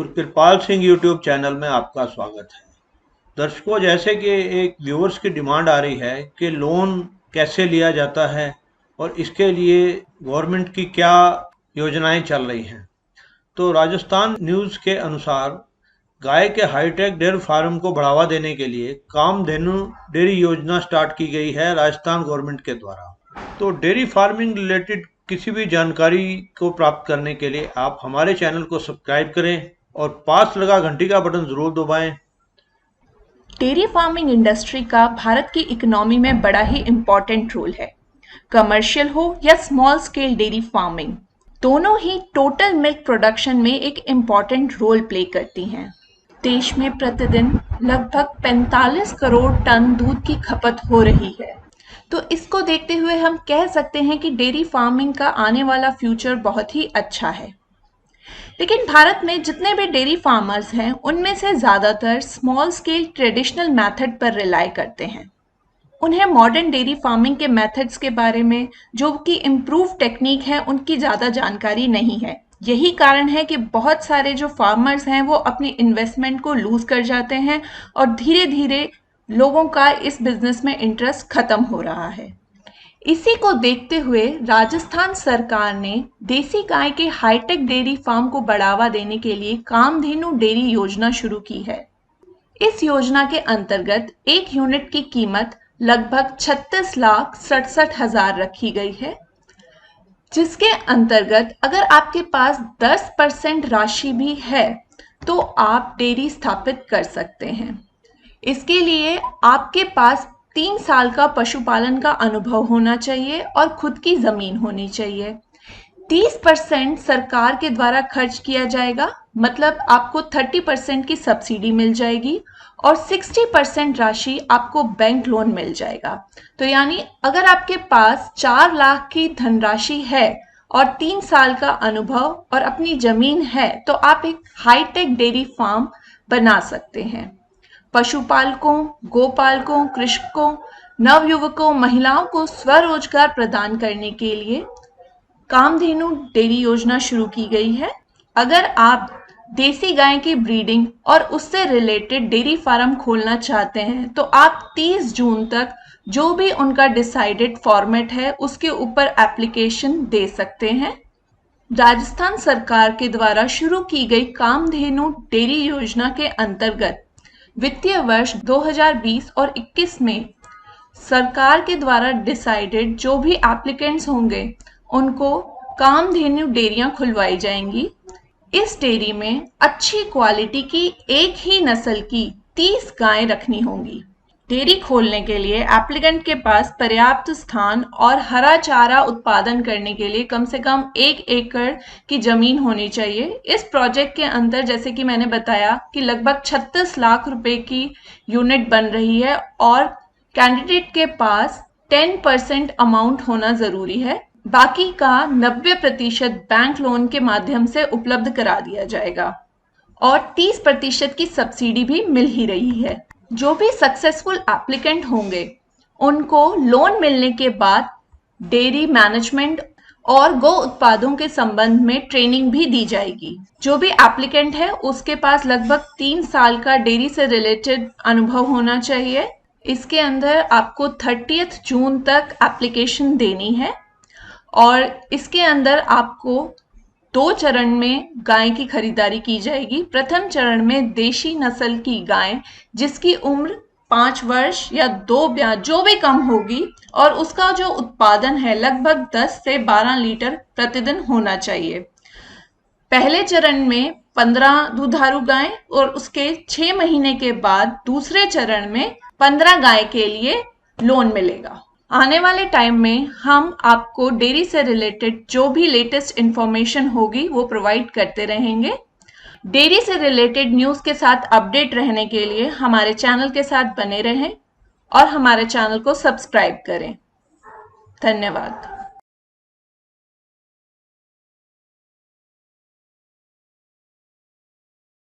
कृपाल Singh YouTube channel में आपका स्वागत है। दर्शकों, जैसे कि एक व्यूअर्स की डिमांड आ रही है कि लोन कैसे लिया जाता है और इसके लिए गवर्नमेंट की क्या योजनाएं चल रही हैं, तो राजस्थान न्यूज़ के अनुसार गाय के हाईटेक डेयरी फार्म को बढ़ावा देने के लिए कामधेनु डेयरी योजना स्टार्ट की गई है राजस्थान गवर्नमेंट के द्वारा। तो डेयरी फार्मिंग रिलेटेड किसी भी जानकारी को प्राप्त करने के लिए आप हमारे चैनल को सब्सक्राइब करें और पास लगा घंटी का बटन जरूर दबाएं। डेयरी फार्मिंग इंडस्ट्री का भारत की इकोनॉमी में बड़ा ही इम्पोर्टेंट रोल है। कमर्शियल हो या स्मॉल स्केल डेयरी फार्मिंग, दोनों ही टोटल मिल्क प्रोडक्शन में एक इम्पोर्टेंट रोल प्ले करती हैं। देश में प्रतिदिन लगभग 45 करोड़ टन दूध की खपत हो रही है। तो इसको देखते हुए हम कह सकते हैं कि डेयरी फार्मिंग का आने वाला फ्यूचर बहुत ही अच्छा है। लेकिन भारत में जितने भी डेयरी फार्मर्स हैं, उनमें से ज़्यादातर स्मॉल स्केल ट्रेडिशनल मेथड पर रिलाई करते हैं। उन्हें मॉडर्न डेयरी फार्मिंग के मेथड्स के बारे में, जो कि इम्प्रूव टेक्निक है, उनकी ज़्यादा जानकारी नहीं है। यही कारण है कि बहुत सारे जो फार्मर्स हैं वो अपनी इन्वेस्टमेंट को लूज कर जाते हैं और धीरे धीरे लोगों का इस बिजनेस में इंटरेस्ट खत्म हो रहा है। इसी को देखते हुए राजस्थान सरकार ने देसी गाय के हाईटेक डेयरी फार्म को बढ़ावा देने के लिए कामधेनु डेयरी योजना शुरू की है। इस योजना के अंतर्गत एक यूनिट की कीमत लगभग 36,67,000 रखी गई है, जिसके अंतर्गत अगर आपके पास 10% राशि भी है तो आप डेयरी स्थापित कर सकते हैं। इसके लिए आपके पास 3 साल का पशुपालन का अनुभव होना चाहिए और खुद की जमीन होनी चाहिए। 30% सरकार के द्वारा खर्च किया जाएगा, मतलब आपको 30% की सब्सिडी मिल जाएगी और 60% राशि आपको बैंक लोन मिल जाएगा। तो यानी अगर आपके पास 4 लाख की धनराशि है और 3 साल का अनुभव और अपनी जमीन है, तो आप एक हाईटेक डेयरी फार्म बना सकते हैं। पशुपालकों, गोपालकों, कृषकों, नवयुवकों, महिलाओं को स्वरोजगार प्रदान करने के लिए कामधेनु डेयरी योजना शुरू की गई है। अगर आप देसी गाय की ब्रीडिंग और उससे रिलेटेड डेयरी फार्म खोलना चाहते हैं तो आप 30 जून तक जो भी उनका डिसाइडेड फॉर्मेट है उसके ऊपर एप्लीकेशन दे सकते हैं। राजस्थान सरकार के द्वारा शुरू की गई कामधेनु डेयरी योजना के अंतर्गत वित्तीय वर्ष 2020 और 21 में सरकार के द्वारा डिसाइडेड जो भी एप्लीकेंट्स होंगे उनको कामधेनु डेयरियां खुलवाई जाएंगी। इस डेयरी में अच्छी क्वालिटी की एक ही नस्ल की 30 गायें रखनी होंगी। डेयरी खोलने के लिए एप्लीकेंट के पास पर्याप्त स्थान और हरा चारा उत्पादन करने के लिए कम से कम 1 एकड़ की जमीन होनी चाहिए। इस प्रोजेक्ट के अंदर, जैसे कि मैंने बताया, कि लगभग 36 लाख रुपए की यूनिट बन रही है और कैंडिडेट के पास 10% अमाउंट होना जरूरी है। बाकी का 90% बैंक लोन के माध्यम से उपलब्ध करा दिया जाएगा और 30% की सब्सिडी भी मिल ही रही है। जो भी सक्सेसफुल एप्लीकेंट होंगे उनको लोन मिलने के बाद डेयरी मैनेजमेंट और गो उत्पादों के संबंध में ट्रेनिंग भी दी जाएगी। जो भी एप्लीकेंट है उसके पास लगभग 3 साल का डेयरी से रिलेटेड अनुभव होना चाहिए। इसके अंदर आपको 30 जून तक एप्लीकेशन देनी है और इसके अंदर आपको 2 चरण में गाय की खरीदारी की जाएगी। प्रथम चरण में देशी नस्ल की गाय जिसकी उम्र 5 वर्ष या 2 ब्याह जो भी कम होगी और उसका जो उत्पादन है लगभग 10 से 12 लीटर प्रतिदिन होना चाहिए। पहले चरण में 15 दुधारू गाय और उसके 6 महीने के बाद दूसरे चरण में 15 गाय के लिए लोन मिलेगा। आने वाले टाइम में हम आपको डेयरी से रिलेटेड जो भी लेटेस्ट इंफॉर्मेशन होगी वो प्रोवाइड करते रहेंगे। डेयरी से रिलेटेड न्यूज़ के साथ अपडेट रहने के लिए हमारे चैनल के साथ बने रहें और हमारे चैनल को सब्सक्राइब करें। धन्यवाद।